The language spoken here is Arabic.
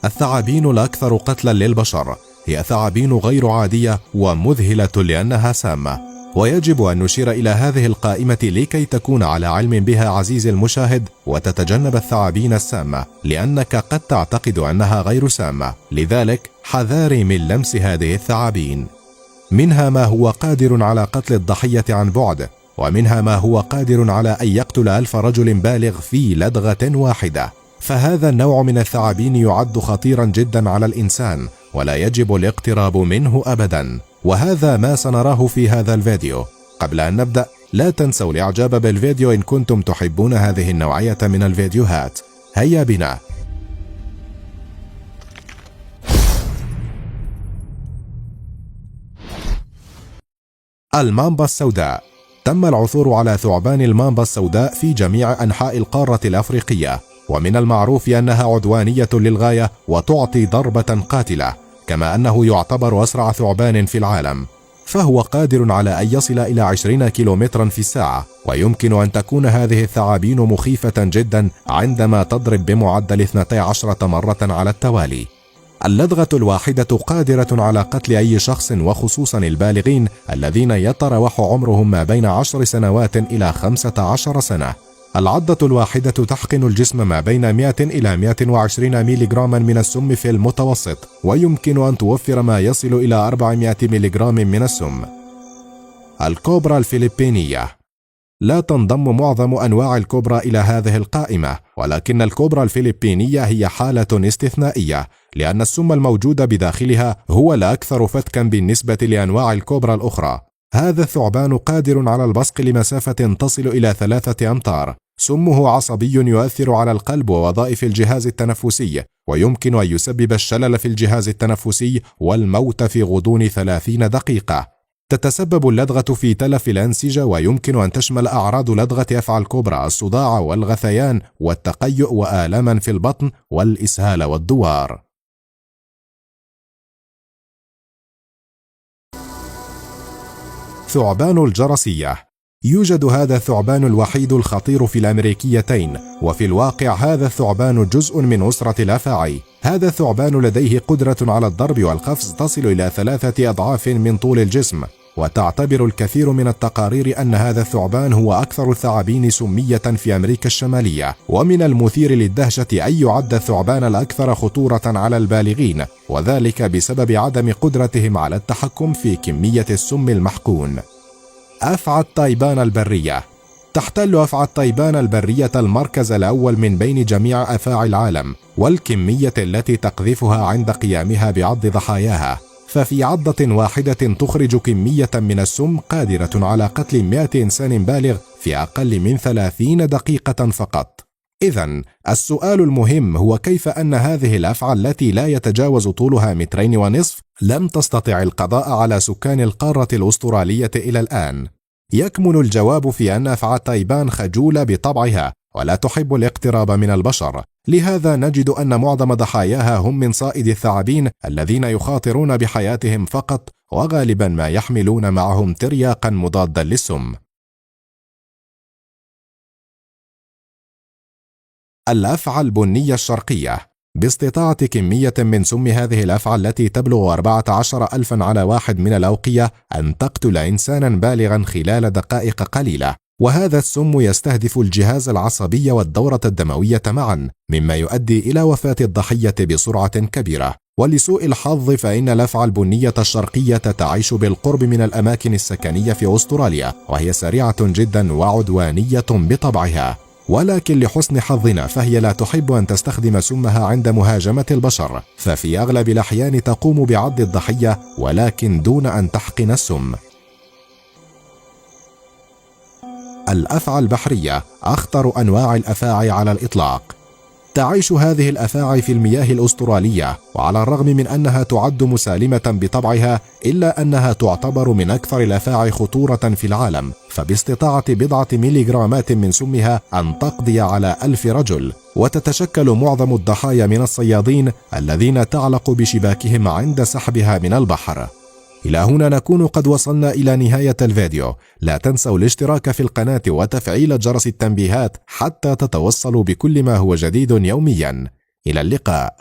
الثعابين الأكثر قتلا للبشر هي ثعابين غير عادية ومذهلة لأنها سامة، ويجب أن نشير إلى هذه القائمة لكي تكون على علم بها عزيزي المشاهد وتتجنب الثعابين السامة، لأنك قد تعتقد أنها غير سامة، لذلك حذاري من لمس هذه الثعابين. منها ما هو قادر على قتل الضحية عن بعد، ومنها ما هو قادر على أن يقتل 1000 رجل بالغ في لدغة واحدة. فهذا النوع من الثعابين يعد خطيرا جدا على الإنسان ولا يجب الاقتراب منه أبدا، وهذا ما سنراه في هذا الفيديو. قبل أن نبدأ لا تنسوا الإعجاب بالفيديو إن كنتم تحبون هذه النوعية من الفيديوهات. هيا بنا. المامبا السوداء. تم العثور على ثعبان المامبا السوداء في جميع أنحاء القارة الأفريقية، ومن المعروف أنها عدوانية للغاية وتعطي ضربة قاتلة، كما أنه يعتبر أسرع ثعبان في العالم، فهو قادر على أن يصل إلى 20 كيلومترا في الساعة، ويمكن أن تكون هذه الثعابين مخيفة جدا عندما تضرب بمعدل 12 مرة على التوالي. اللدغة الواحدة قادرة على قتل أي شخص، وخصوصا البالغين الذين يتراوح عمرهم ما بين 10 سنوات إلى 15 سنة. العضة الواحدة تحقن الجسم ما بين 100 إلى 120 ميليغراما من السم في المتوسط، ويمكن أن توفر ما يصل إلى 400 ميليغرام من السم. الكوبرا الفلبينية. لا تنضم معظم أنواع الكوبرا إلى هذه القائمة، ولكن الكوبرا الفلبينية هي حالة استثنائية، لأن السم الموجود بداخلها هو الأكثر فتكا بالنسبة لأنواع الكوبرا الأخرى. هذا الثعبان قادر على البصق لمسافة تصل إلى 3 أمتار. سمه عصبي يؤثر على القلب ووظائف الجهاز التنفسي، ويمكن أن يسبب الشلل في الجهاز التنفسي والموت في غضون 30 دقيقة. تتسبب اللدغة في تلف الأنسجة، ويمكن أن تشمل أعراض لدغة أفعى الكوبرا الصداع والغثيان والتقيؤ وآلاما في البطن والإسهال والدوار. ثعبان الجرسية. يوجد هذا الثعبان الوحيد الخطير في الأمريكيتين، وفي الواقع هذا الثعبان جزء من أسرة الأفاعي. هذا الثعبان لديه قدرة على الضرب والقفز تصل إلى 3 أضعاف من طول الجسم، وتعتبر الكثير من التقارير أن هذا الثعبان هو أكثر الثعابين سمية في أمريكا الشمالية. ومن المثير للدهشة أن يعد الثعبان الأكثر خطورة على البالغين، وذلك بسبب عدم قدرتهم على التحكم في كمية السم المحقون. أفعى التايبان البرية. تحتل أفعى التايبان البرية المركز الأول من بين جميع أفاعي العالم، والكمية التي تقذفها عند قيامها بعض ضحاياها، ففي عضة واحدة تخرج كمية من السم قادرة على قتل 100 إنسان بالغ في أقل من 30 دقيقة فقط. إذن السؤال المهم هو كيف أن هذه الأفعى التي لا يتجاوز طولها 2.5 متر لم تستطع القضاء على سكان القارة الأسترالية إلى الآن؟ يكمن الجواب في أن أفعى تايبان خجولة بطبعها ولا تحب الاقتراب من البشر، لهذا نجد أن معظم ضحاياها هم من صائد الثعابين الذين يخاطرون بحياتهم فقط، وغالبا ما يحملون معهم ترياقا مضادا للسم. الأفعى البنية الشرقية. باستطاعة كمية من سم هذه الأفعى التي تبلغ 14,000 على واحد من الأوقية أن تقتل إنسانا بالغا خلال دقائق قليلة، وهذا السم يستهدف الجهاز العصبي والدورة الدموية معا، مما يؤدي إلى وفاة الضحية بسرعة كبيرة. ولسوء الحظ فإن الأفعى البنية الشرقية تعيش بالقرب من الأماكن السكنية في أستراليا، وهي سريعة جدا وعدوانية بطبعها، ولكن لحسن حظنا فهي لا تحب أن تستخدم سمها عند مهاجمة البشر، ففي أغلب الأحيان تقوم بعض الضحية ولكن دون أن تحقن السم. الأفعى البحرية أخطر أنواع الأفاعي على الإطلاق. تعيش هذه الأفاعي في المياه الأسترالية، وعلى الرغم من أنها تعد مسالمة بطبعها إلا أنها تعتبر من أكثر الأفاعي خطورة في العالم، فباستطاعة بضعة ميليغرامات من سمها أن تقضي على 1000 رجل، وتتشكل معظم الضحايا من الصيادين الذين تعلق بشباكهم عند سحبها من البحر. إلى هنا نكون قد وصلنا إلى نهاية الفيديو. لا تنسوا الاشتراك في القناة وتفعيل جرس التنبيهات حتى تتوصلوا بكل ما هو جديد يوميا. إلى اللقاء.